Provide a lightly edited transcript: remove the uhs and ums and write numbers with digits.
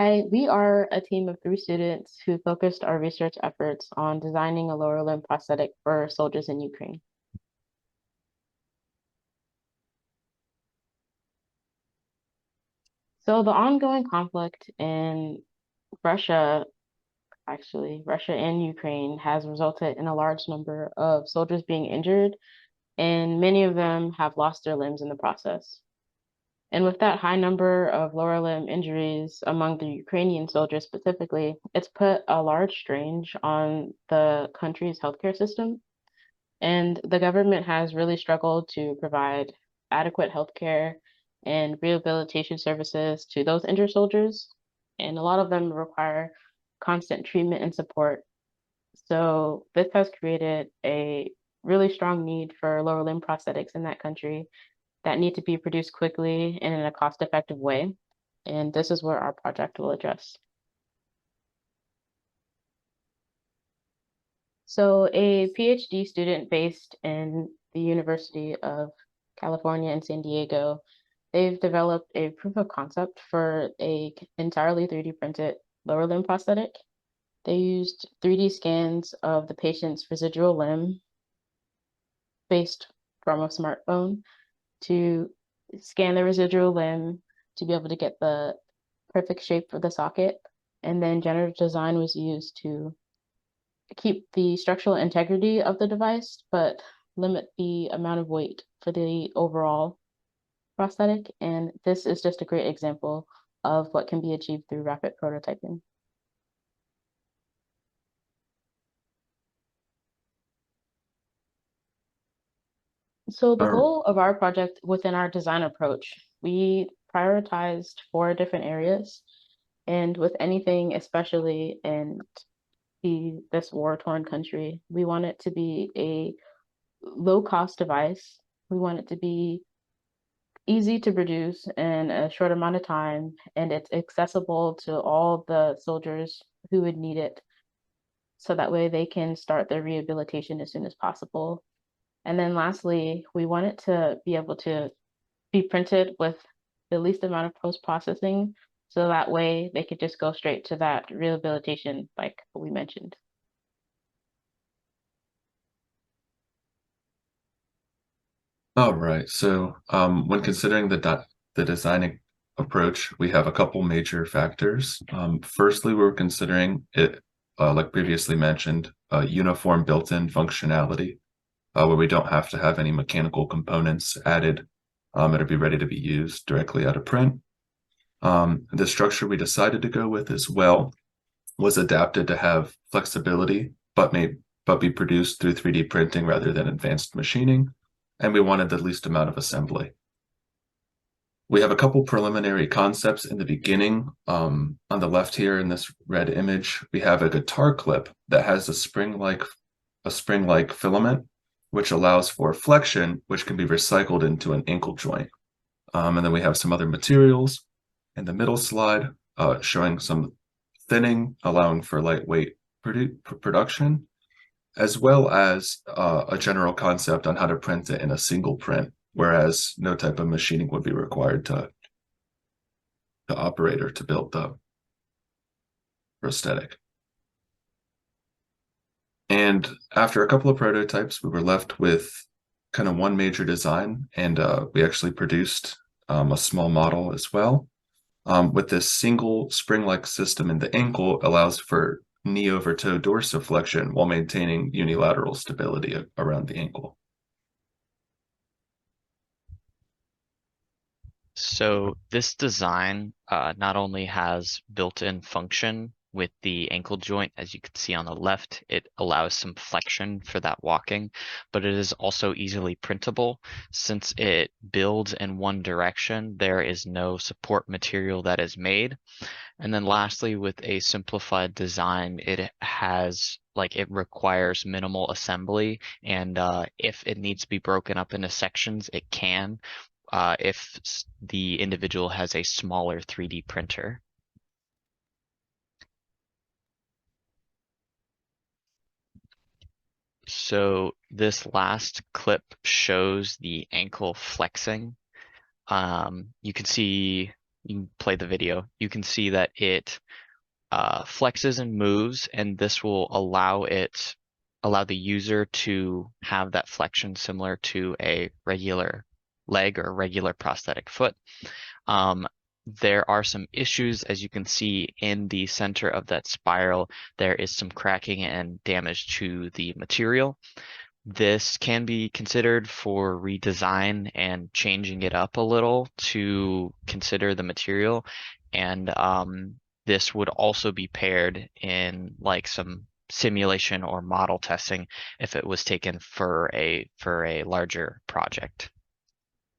We are a team of 3 students who focused our research efforts on designing a lower limb prosthetic for soldiers in Ukraine. So the ongoing conflict in Russia, Russia and Ukraine has resulted in a large number of soldiers being injured, and many of them have lost their limbs in the process. And with that high number of lower limb injuries among the Ukrainian soldiers specifically, it's put a large strain on the country's healthcare system. And the government has really struggled to provide adequate healthcare and rehabilitation services to those injured soldiers. And a lot of them require constant treatment and support. So this has created a really strong need for lower limb prosthetics in that country that need to be produced quickly and in a cost-effective way. And this is where our project will address. So a PhD student based in the University of California in San Diego, they've developed a proof of concept for a entirely 3D printed lower limb prosthetic. They used 3D scans of the patient's residual limb based from a smartphone to scan the residual limb to be able to get the perfect shape for the socket. And then generative design was used to keep the structural integrity of the device, but limit the amount of weight for the overall prosthetic. And this is just a great example of what can be achieved through rapid prototyping. So the Or, goal of our project within our design approach, we prioritized 4 different areas. And with anything, especially in this war-torn country, we want it to be a low-cost device. We want it to be easy to produce in a short amount of time, and it's accessible to all the soldiers who would need it. So that way they can start their rehabilitation as soon as possible. And then lastly, we want it to be able to be printed with the least amount of post-processing. So that way they could just go straight to that rehabilitation, like we mentioned. oh, right. So, when considering the designing approach, we have a couple major factors. Firstly, we're considering it, like previously mentioned, uniform built-in functionality, where we don't have to have any mechanical components added. It'll be ready to be used directly out of print. The structure we decided to go with as well was adapted to have flexibility, but be produced through 3D printing rather than advanced machining, and we wanted the least amount of assembly. We have a couple preliminary concepts in the beginning. On the left here in this red image, we have a guitar clip that has a spring-like filament, which allows for flexion, which can be recycled into an ankle joint. And then we have some other materials in the middle slide, showing some thinning, allowing for lightweight production, as well as a general concept on how to print it in a single print, whereas no type of machining would be required to operate or to build the prosthetic. And after a couple of prototypes, we were left with kind of one major design, and we actually produced a small model as well. With this single spring-like system in the ankle allows for knee over toe dorsiflexion while maintaining unilateral stability around the ankle. So this design not only has built-in function with the ankle joint, as you can see on the left, it allows some flexion for that walking, but it is also easily printable. Since it builds in one direction, there is no support material that is made. And then lastly, with a simplified design, it requires minimal assembly, and if it needs to be broken up into sections, it can, if the individual has a smaller 3D printer. So this last clip shows the ankle flexing. You can see you can play the video, you can see that it flexes and moves, and this will allow the user to have that flexion similar to a regular leg or regular prosthetic foot. There are some issues, as you can see in the center of that spiral, there is some cracking and damage to the material. This can be considered for redesign and changing it up a little to consider the material. And this would also be paired in like some simulation or model testing if it was taken for a larger project.